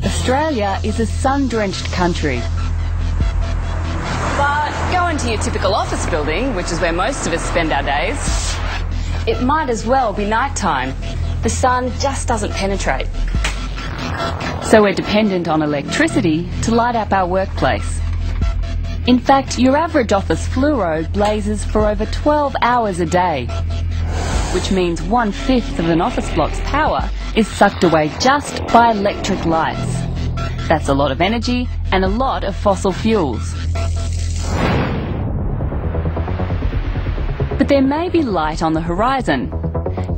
Australia is a sun-drenched country. But go into your typical office building, which is where most of us spend our days, it might as well be nighttime. The sun just doesn't penetrate. So we're dependent on electricity to light up our workplace. In fact, your average office fluoro blazes for over 12 hours a day, which means 1/5 of an office block's power is sucked away just by electric lights. That's a lot of energy and a lot of fossil fuels. But there may be light on the horizon.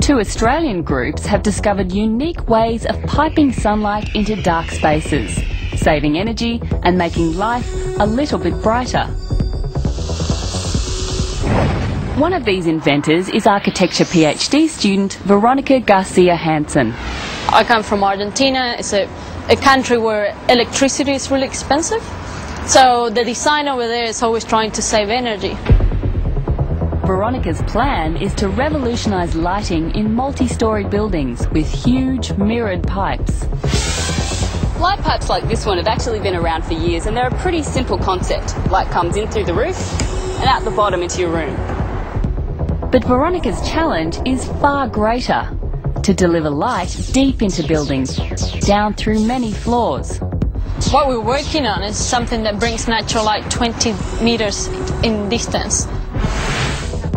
2 Australian groups have discovered unique ways of piping sunlight into dark spaces, saving energy and making life a little bit brighter. One of these inventors is architecture PhD student Veronica Garcia Hansen. I come from Argentina. It's a country where electricity is really expensive. So the design over there is always trying to save energy. Veronica's plan is to revolutionise lighting in multi-storey buildings with huge mirrored pipes. Light pipes like this one have actually been around for years, and they're a pretty simple concept. Light comes in through the roof and out the bottom into your room. But Veronica's challenge is far greater: to deliver light deep into buildings, down through many floors. What we're working on is something that brings natural light 20 meters in distance.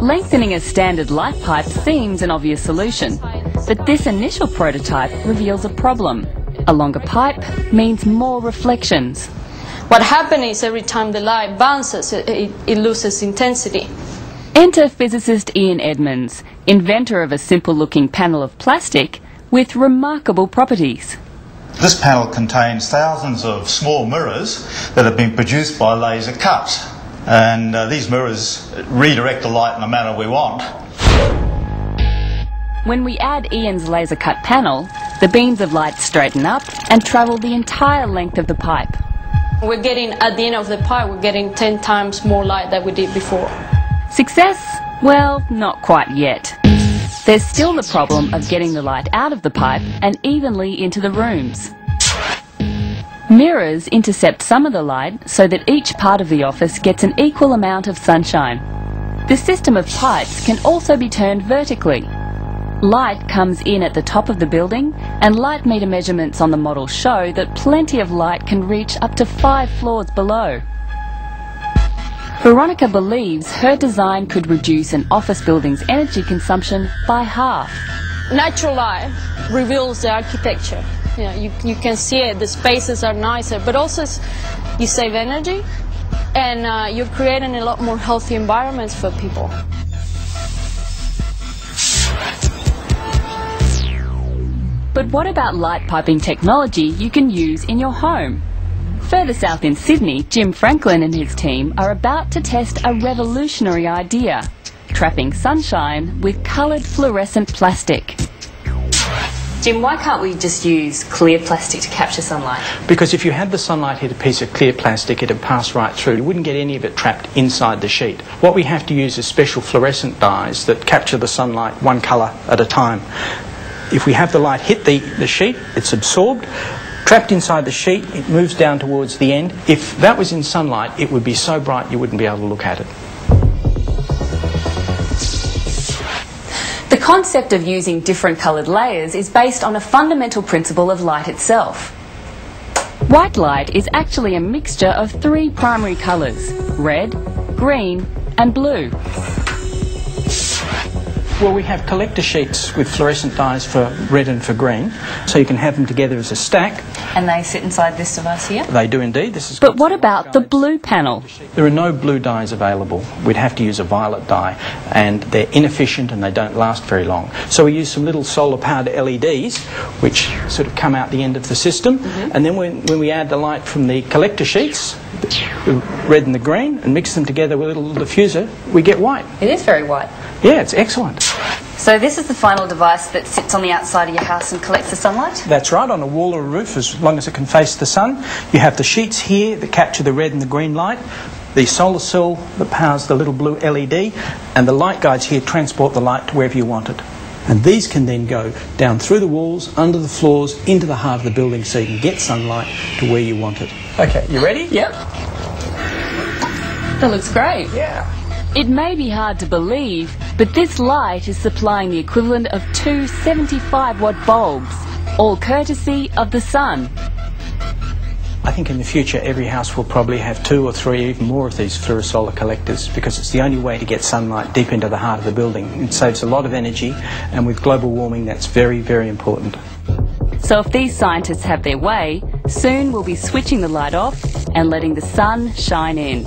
Lengthening a standard light pipe seems an obvious solution, but this initial prototype reveals a problem. A longer pipe means more reflections. What happens is every time the light bounces, it loses intensity. Enter physicist Ian Edmonds, inventor of a simple-looking panel of plastic with remarkable properties. This panel contains thousands of small mirrors that have been produced by laser cut. And these mirrors redirect the light in the manner we want. When we add Ian's laser-cut panel, the beams of light straighten up and travel the entire length of the pipe. We're getting, at the end of the pipe, we're getting 10 times more light than we did before. Success? Well, not quite yet. There's still the problem of getting the light out of the pipe and evenly into the rooms. Mirrors intercept some of the light so that each part of the office gets an equal amount of sunshine. The system of pipes can also be turned vertically. Light comes in at the top of the building, and light meter measurements on the model show that plenty of light can reach up to 5 floors below. Veronica believes her design could reduce an office building's energy consumption by half. Natural light reveals the architecture. You know, you can see it, the spaces are nicer, but also you save energy, and you're creating a lot more healthy environments for people. But what about light piping technology you can use in your home? Further south in Sydney, Jim Franklin and his team are about to test a revolutionary idea: trapping sunshine with coloured fluorescent plastic. Jim, why can't we just use clear plastic to capture sunlight? Because if you had the sunlight hit a piece of clear plastic, it'd pass right through. You wouldn't get any of it trapped inside the sheet. What we have to use is special fluorescent dyes that capture the sunlight one colour at a time. If we have the light hit the sheet, it's absorbed, trapped inside the sheet, it moves down towards the end. If that was in sunlight, it would be so bright you wouldn't be able to look at it. The concept of using different coloured layers is based on a fundamental principle of light itself. White light is actually a mixture of 3 primary colours: red, green and blue. Well, we have collector sheets with fluorescent dyes for red and for green, so you can have them together as a stack. And they sit inside this device here? They do indeed. But what about the blue panel? There are no blue dyes available. We'd have to use a violet dye, and they're inefficient and they don't last very long. So we use some little solar-powered LEDs, which sort of come out the end of the system, and then when we add the light from the collector sheets, the red and the green, and mix them together with a little diffuser, we get white. It is very white. Yeah, it's excellent. So this is the final device that sits on the outside of your house and collects the sunlight? That's right, on a wall or a roof, as long as it can face the sun. You have the sheets here that capture the red and the green light, the solar cell that powers the little blue LED, and the light guides here transport the light to wherever you want it. And these can then go down through the walls, under the floors, into the heart of the building so you can get sunlight to where you want it. Okay, you ready? Yep. That looks great. Yeah. It may be hard to believe, but this light is supplying the equivalent of 2 75-watt bulbs, all courtesy of the sun. I think in the future every house will probably have 2 or 3, even more of these fluorosolar collectors, because it's the only way to get sunlight deep into the heart of the building. It saves a lot of energy, and with global warming that's very, very important. So if these scientists have their way, soon we'll be switching the light off and letting the sun shine in.